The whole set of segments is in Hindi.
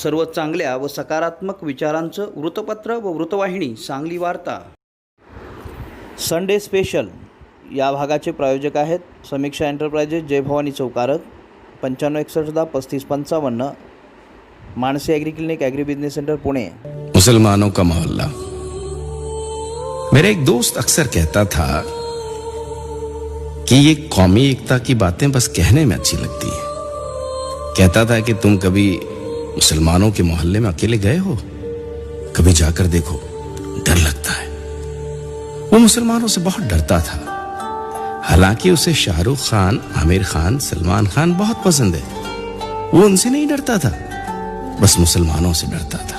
सर्व चांगल्या व सकारात्मक विचारांचं वृत्तपत्र व वृत्तवाहिनी सांगली वार्ता. संडे स्पेशल या भागाचे प्रायोजक आहेत समीक्षा एंटरप्राइजेस, जय भवानी चौकारक, 9561103555, Mansi agri clinic, agri business centre, Pune. मुसलमानों का मोहल्ला. मेरा एक दोस्त अक्सर कहता था कि ये कौमी एकता की बातें बस कहने में अच्छी लगती हैं. कहता था कि तुम कभी मुसलमानों के मोहल्ले में अकेले गए हो? कभी जाकर देखो, डर लगता है. वो मुसलमानों से बहुत डरता था. हालांकि उसे शाहरुख खान, आमिर खान, सलमान खान बहुत पसंद है. वो उनसे नहीं डरता था, बस मुसलमानों से डरता था.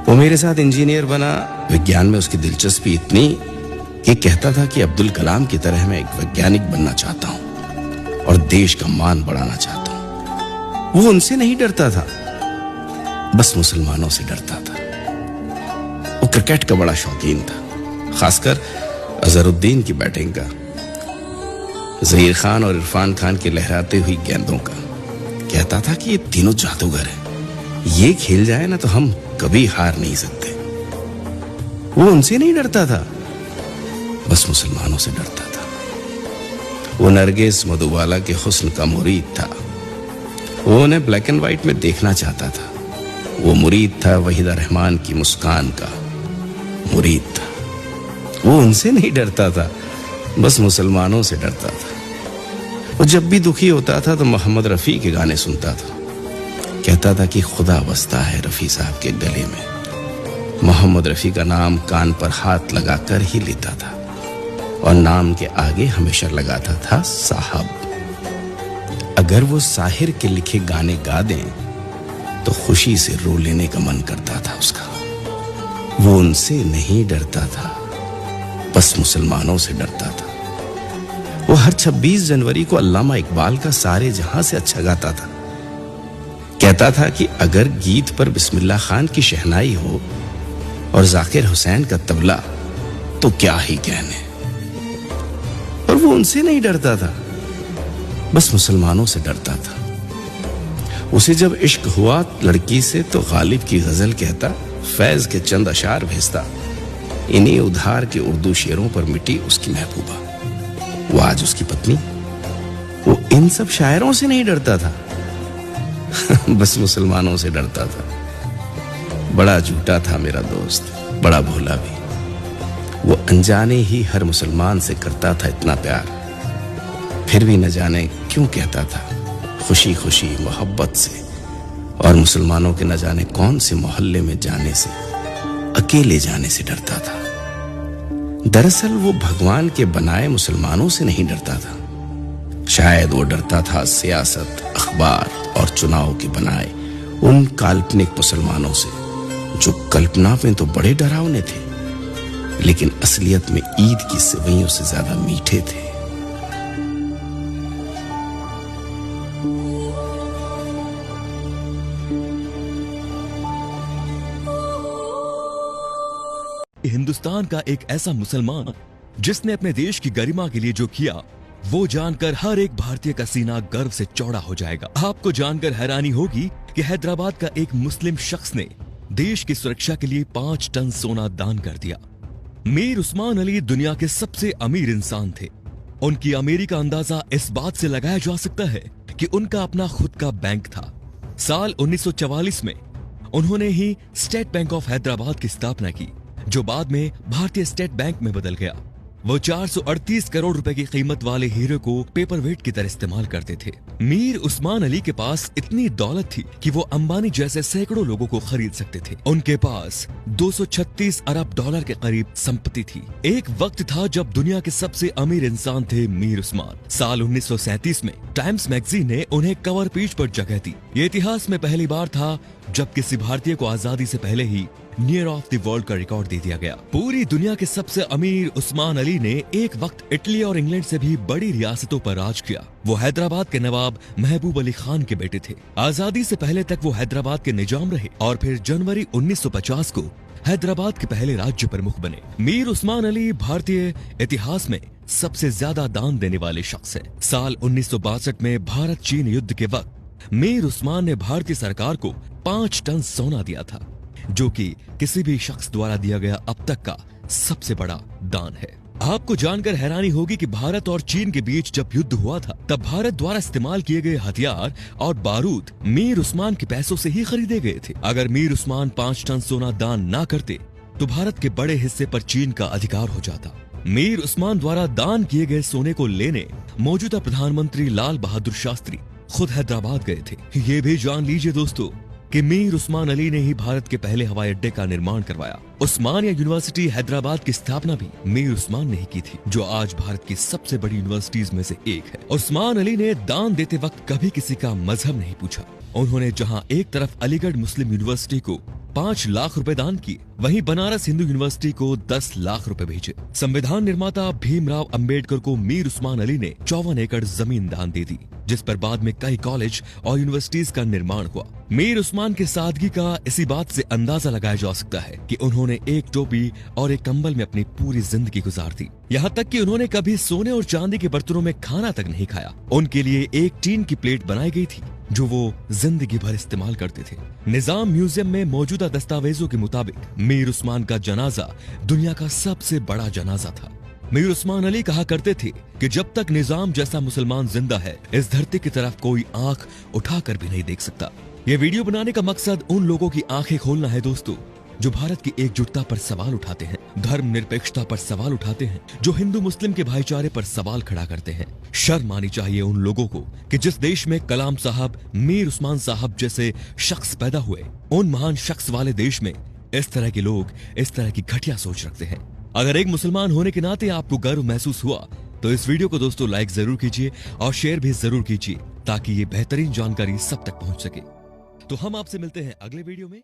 वो मेरे साथ इंजीनियर बना. विज्ञान में उसकी दिलचस्पी इतनी कि कहता था कि अब्दुल कलाम की तरह मैं एक वैज्ञानिक बनना चाहता हूं और देश का मान बढ़ाना चाहता हूं. वो उनसे नहीं डरता था, बस मुसलमानों से डरता था. वो क्रिकेट का बड़ा शौकीन था, खासकर अजहरुद्दीन की बैटिंग का, ज़हीर खान और इरफान खान की लहराते हुई गेंदों का. कहता था कि ये तीनों जादूगर हैं, ये खेल जाए ना तो हम कभी हार नहीं सकते. वो उनसे नहीं डरता था, बस मुसलमानों से डरता था. वो नरगिस मधुबाला के हुस्न का मुरीद था. वो उन्हें ब्लैक एंड व्हाइट में देखना चाहता था. वो मुरीद था वहीदा रहमान की मुस्कान का, मुरीद था. वो उनसे नहीं डरता था, बस मुसलमानों से डरता था. वो जब भी दुखी होता था तो मोहम्मद रफ़ी के गाने सुनता था. कहता था कि खुदा बसता है रफ़ी साहब के गले में. मोहम्मद रफ़ी का नाम कान पर हाथ लगाकर ही लेता था और नाम के आगे हमेशा लगाता था साहब. अगर वो साहिर के लिखे गाने गा दें तो खुशी से रो लेने का मन करता था उसका. वो उनसे नहीं डरता था, बस मुसलमानों से डरता था. वो हर 26 जनवरी को अल्लामा इकबाल का सारे जहां से अच्छा गाता था. कहता था कि अगर गीत पर बिस्मिल्लाह खान की शहनाई हो और जाकिर हुसैन का तबला तो क्या ही कहने. और वो उनसे नहीं डरता था, बस मुसलमानों से डरता था. उसे जब इश्क हुआ लड़की से तो गालिब की गजल कहता, फैज के चंद अशार भेजता. इन्हीं उधार के उर्दू शेरों पर मिटी उसकी महबूबा. वो आज उसकी पत्नी. वो इन सब शायरों से नहीं डरता था, बस मुसलमानों से डरता था. बड़ा झूठा था मेरा दोस्त, बड़ा भोला भी. वो अनजाने ही हर मुसलमान से करता था इतना प्यार. फिर भी न जाने क्यों कहता था खुशी खुशी मोहब्बत से, और मुसलमानों के न जाने कौन से मोहल्ले में जाने से, अकेले जाने से डरता था. दरअसल वो भगवान के बनाए मुसलमानों से नहीं डरता था. शायद वो डरता था सियासत, अखबार और चुनाव के बनाए उन काल्पनिक मुसलमानों से जो कल्पना में तो बड़े डरावने थे, लेकिन असलियत में ईद की सेवइयों से ज्यादा मीठे थे. हिंदुस्तान का एक ऐसा मुसलमान जिसने अपने देश की गरिमा के लिए जो किया, वो जानकर हर एक भारतीय का सीना गर्व से चौड़ा हो जाएगा. आपको जानकर हैरानी होगी कि हैदराबाद का एक मुस्लिम शख्स ने देश की सुरक्षा के लिए 5 टन सोना दान कर दिया. मीर उस्मान अली दुनिया के सबसे अमीर इंसान थे. उनकी अमीरी का अंदाजा इस बात से लगाया जा सकता है कि उनका अपना खुद का बैंक था. साल 1944 में उन्होंने ही स्टेट बैंक ऑफ हैदराबाद की स्थापना की, जो बाद में भारतीय स्टेट बैंक में बदल गया. वो 438 करोड़ रुपए की कीमत वाले हीरे को पेपर वेट की तरह इस्तेमाल करते थे. मीर उस्मान अली के पास इतनी दौलत थी कि वो अंबानी जैसे सैकड़ों लोगों को खरीद सकते थे. उनके पास 236 अरब डॉलर के करीब संपत्ति थी. एक वक्त था जब दुनिया के सबसे अमीर इंसान थे मीर उस्मान. साल 1937 में टाइम्स मैगजीन ने उन्हें कवर पेज पर जगह दी. ये इतिहास में पहली बार था जब किसी भारतीय को आजादी से पहले ही नियर ऑफ द वर्ल्ड का रिकॉर्ड दे दिया गया. पूरी दुनिया के सबसे अमीर उस्मान अली ने एक वक्त इटली और इंग्लैंड से भी बड़ी रियासतों पर राज किया. वो हैदराबाद के नवाब महबूब अली खान के बेटे थे. आजादी से पहले तक वो हैदराबाद के निजाम रहे और फिर जनवरी 1950 को हैदराबाद के पहले राज्य प्रमुख बने। मीर उस्मान अली भारतीय इतिहास में सबसे ज्यादा दान देने वाले शख्स हैं। साल 1962 में भारत चीन युद्ध के वक्त मीर उस्मान ने भारतीय सरकार को 5 टन सोना दिया था, जो कि किसी भी शख्स द्वारा दिया गया अब तक का सबसे बड़ा दान है। आपको जानकर हैरानी होगी कि भारत और चीन के बीच जब युद्ध हुआ था, तब भारत द्वारा इस्तेमाल किए गए हथियार और बारूद मीर उस्मान के पैसों से ही खरीदे गए थे। अगर मीर उस्मान 5 टन सोना दान ना करते तो भारत के बड़े हिस्से पर चीन का अधिकार हो जाता। मीर उस्मान द्वारा दान किए गए सोने को लेने मौजूदा प्रधानमंत्री लाल बहादुर शास्त्री खुद हैदराबाद गए थे। ये भी जान लीजिए दोस्तों कि मीर उस्मान अली ने ही भारत के पहले हवाई अड्डे का निर्माण करवाया। उस्मानिया यूनिवर्सिटी हैदराबाद की स्थापना भी मीर उस्मान ने ही की थी, जो आज भारत की सबसे बड़ी यूनिवर्सिटीज में से एक है। उस्मान अली ने दान देते वक्त कभी किसी का मजहब नहीं पूछा। उन्होंने जहां एक तरफ अलीगढ़ मुस्लिम यूनिवर्सिटी को 5 लाख रुपए दान किए, वहीं बनारस हिंदू यूनिवर्सिटी को 10 लाख रुपए भेजे। संविधान निर्माता भीमराव अंबेडकर को मीर उस्मान अली ने 54 एकड़ जमीन दान दे दी, जिस पर बाद में कई कॉलेज और यूनिवर्सिटीज का निर्माण हुआ। मीर उस्मान की सादगी का इसी बात से अंदाजा लगाया जा सकता है कि उन्होंने एक टोपी और एक कंबल में अपनी पूरी जिंदगी गुजार दी। यहाँ तक कि उन्होंने कभी सोने और चांदी के बर्तनों में खाना तक नहीं खाया। उनके लिए एक टीन की प्लेट बनाई गई थी, जो वो जिंदगी भर इस्तेमाल करते थे। निजाम म्यूजियम में मौजूदा दस्तावेजों के मुताबिक मीर उस्मान का जनाजा दुनिया का सबसे बड़ा जनाजा था। मीर उस्मान अली कहा करते थे कि जब तक निजाम जैसा मुसलमान जिंदा है, इस धरती की तरफ कोई आंख उठाकर भी नहीं देख सकता। ये वीडियो बनाने का मकसद उन लोगों की आंखें खोलना है दोस्तों, जो भारत की एकजुटता पर सवाल उठाते हैं, धर्म निरपेक्षता पर सवाल उठाते हैं, जो हिंदू मुस्लिम के भाईचारे पर सवाल खड़ा करते हैं। शर्म आनी चाहिए उन लोगों को कि जिस देश में कलाम साहब, मीर उस्मान साहब जैसे शख्स पैदा हुए, उन महान शख्स वाले देश में इस तरह के लोग इस तरह की घटिया सोच रखते हैं। अगर एक मुसलमान होने के नाते आपको गर्व महसूस हुआ तो इस वीडियो को दोस्तों लाइक जरूर कीजिए और शेयर भी जरूर कीजिए, ताकि ये बेहतरीन जानकारी सब तक पहुंच सके। तो हम आपसे मिलते हैं अगले वीडियो में।